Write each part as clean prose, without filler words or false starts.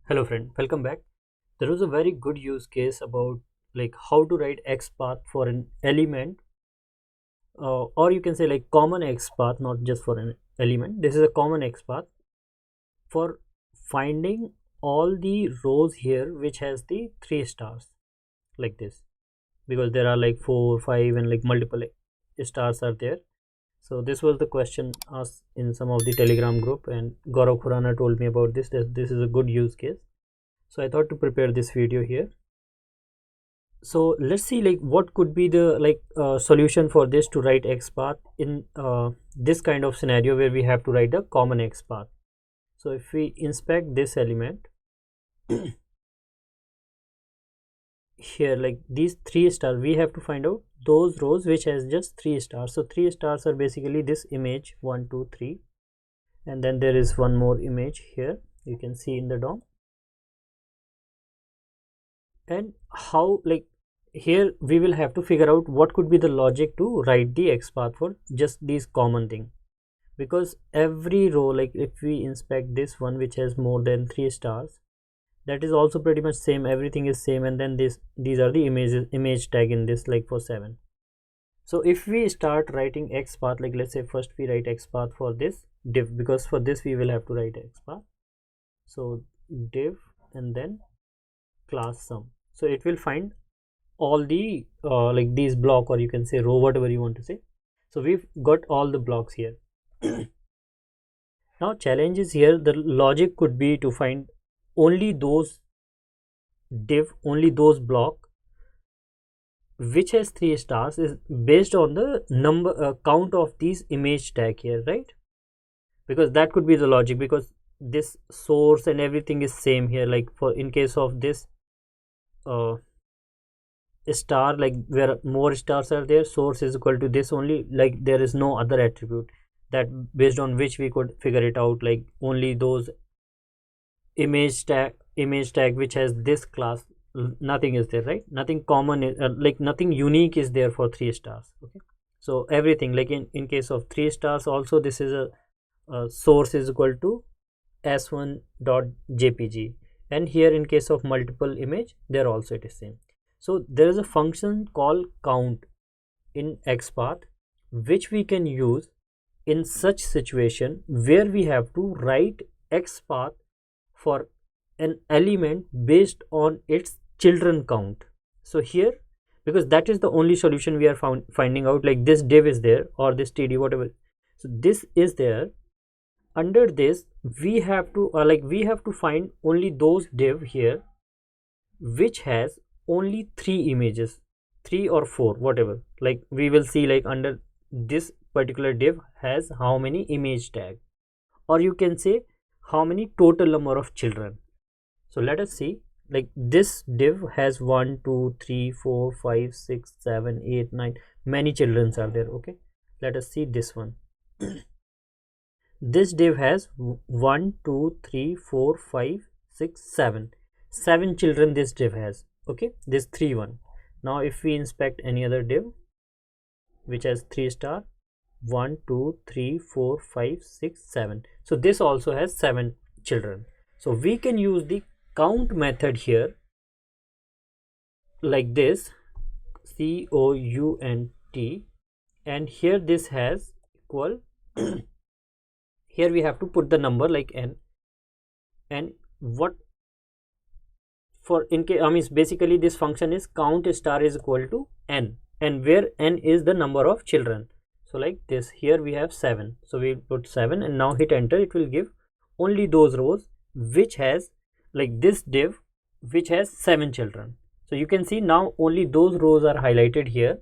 Hello friend, welcome back. There was a very good use case about like how to write XPath for an element, or you can say like common XPath, not just for an element. This is a common XPath for finding all the rows here which has the 3 stars like this, because there are like 4, 5 and like multiple stars are there. So this was the question asked in some of the Telegram group, and Gaurav Khurana told me about this. This is a good use case. So I thought to prepare this video here. So let's see like what could be the solution for this to write XPath in this kind of scenario where we have to write the common XPath. So if we inspect this element here, like these 3 stars, we have to find out those rows which has just 3 stars. So 3 stars are basically this image 1, 2, 3, and then there is one more image here you can see in the DOM. And how, like here we will have to figure out what could be the logic to write the XPath for just these common thing, because every row, like if we inspect this one which has more than 3 stars, that is also pretty much same, everything is same, and then these are the image tag in this, like for 7. So if we start writing XPath, like let's say first we write XPath for this div, because for this we will have to write XPath. So div and then class sum. So it will find all the like these block, or you can say row, whatever you want to say. So we've got all the blocks here. Now challenge is here, the logic could be to find only those div, only those block which has 3 stars is based on the number count of these image tag here, right? Because that could be the logic, because this source and everything is same here. Like for in case of this star, like where more stars are there, source is equal to this only, like there is no other attribute that based on which we could figure it out, like only those image tag which has this class, nothing is there, right? Nothing common is, like nothing unique is there for 3 stars. Okay, so everything, like in case of 3 stars also, this is a source is equal to s1.jpg, and here in case of multiple image, there also it is same. So there is a function called count in XPath which we can use in such situation where we have to write XPath for an element based on its children count. So here, because that is the only solution we are finding out, like this div is there or this td whatever, so this is there. Under this we have to we have to find only those div here which has only 3 images, 3 or 4 whatever, like we will see like under this particular div has how many image tag, or you can say how many total number of children. So let us see, like this div has 1, 2, 3, 4, 5, 6, 7, 8, 9, many children are there. Okay, let us see this one. This div has 1, 2, 3, 4, 5, 6, 7 children this div has. Okay, this 3 1. Now if we inspect any other div which has 3 star, 1, 2, 3, 4, 5, 6, 7, so this also has 7 children. So we can use the count method here like this, count, and here this has equal here we have to put the number like n, and what for in case basically this function is count star is equal to n, and where n is the number of children. So like this, here we have 7, so we put 7 and now hit enter. It will give only those rows which has like this div which has 7 children. So you can see now only those rows are highlighted here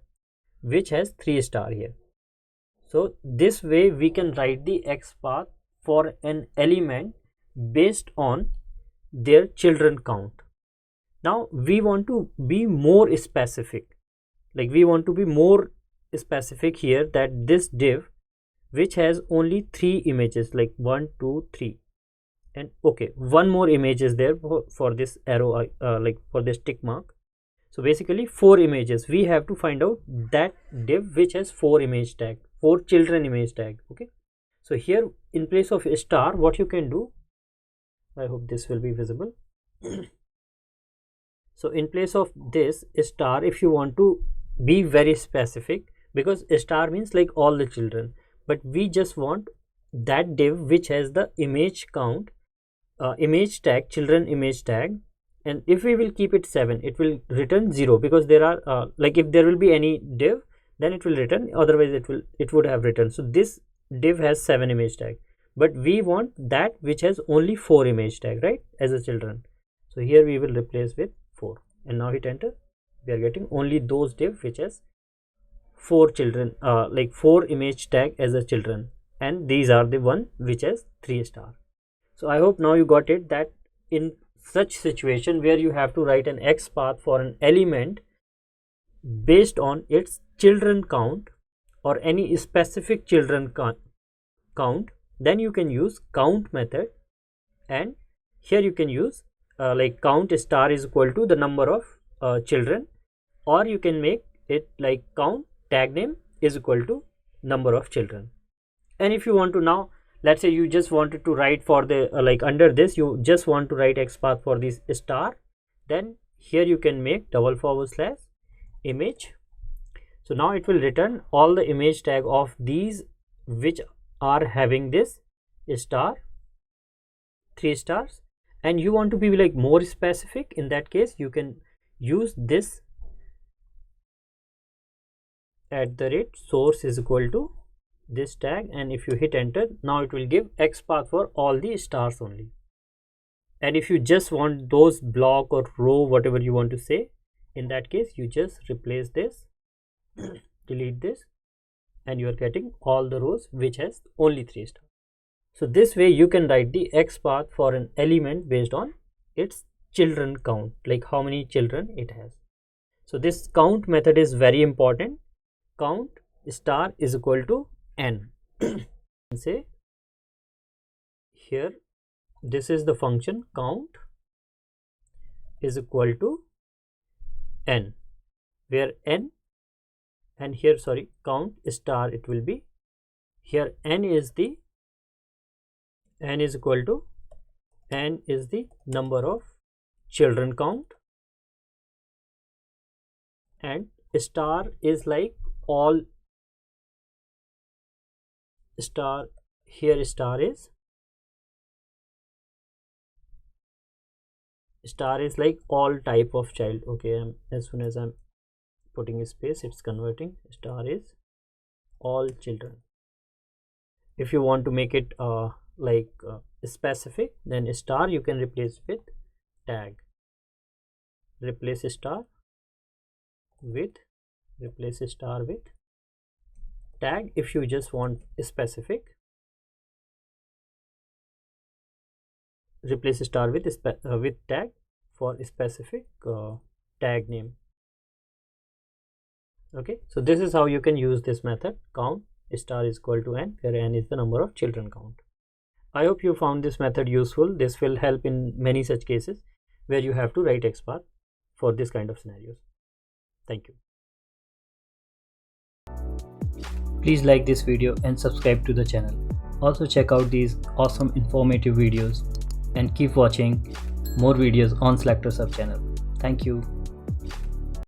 which has 3 star here. So this way we can write the XPath for an element based on their children count. Now we want to be more specific, like we want to be more specific here, that this div which has only 3 images, like 1, 2, 3, and okay, one more image is there for this arrow, like for this tick mark. So basically 4 images, we have to find out that div which has 4 image tag, 4 children image tag. Okay, So here in place of a star, what you can do, I hope this will be visible. So in place of this star, if you want to be very specific, because a star means like all the children, but we just want that div which has the image count, image tag, children image tag, and if we will keep it 7, it will return 0, because there are like if there will be any div, then it will return, otherwise it would have returned. So this div has 7 image tag, but we want that which has only 4 image tag, right, as a children. So here we will replace with 4, and now hit enter. We are getting only those div which has 4 children, like 4 image tag as a children, and these are the one which has 3 star. So I hope now you got it, that in such situation where you have to write an XPath for an element based on its children count or any specific children count, then you can use count method, and here you can use like count star is equal to the number of children, or you can make it like count tag name is equal to number of children. And if you want to now, let's say you just wanted to write for the like under this you just want to write XPath for this star, then here you can make // image. So now it will return all the image tag of these which are having this star, 3 stars, and you want to be like more specific. In that case you can use this @source is equal to this tag, and if you hit enter, now it will give XPath for all the stars only. And if you just want those block or row, whatever you want to say, in that case you just replace this, delete this, and you are getting all the rows which has only 3 stars. So this way you can write the XPath for an element based on its children count, like how many children it has. So this count method is very important. Count star is equal to n. Say here this is the function count is equal to n, where n, and here sorry, count star, it will be here n is equal to n is the number of children count, and star is like all star, here star is like all type of child. Okay, as soon as I'm putting a space, it's converting. Star is all children. If you want to make it specific, then star you can replace with tag, replace star with tag. If you just want specific, replace star with tag for specific tag name. Okay, so this is how you can use this method, count star is equal to n, where n is the number of children count. I hope you found this method useful. This will help in many such cases where you have to write XPath for this kind of scenarios. Thank you. Please like this video and subscribe to the channel. Also check out these awesome informative videos and keep watching more videos on SelectorsHub channel. Thank you.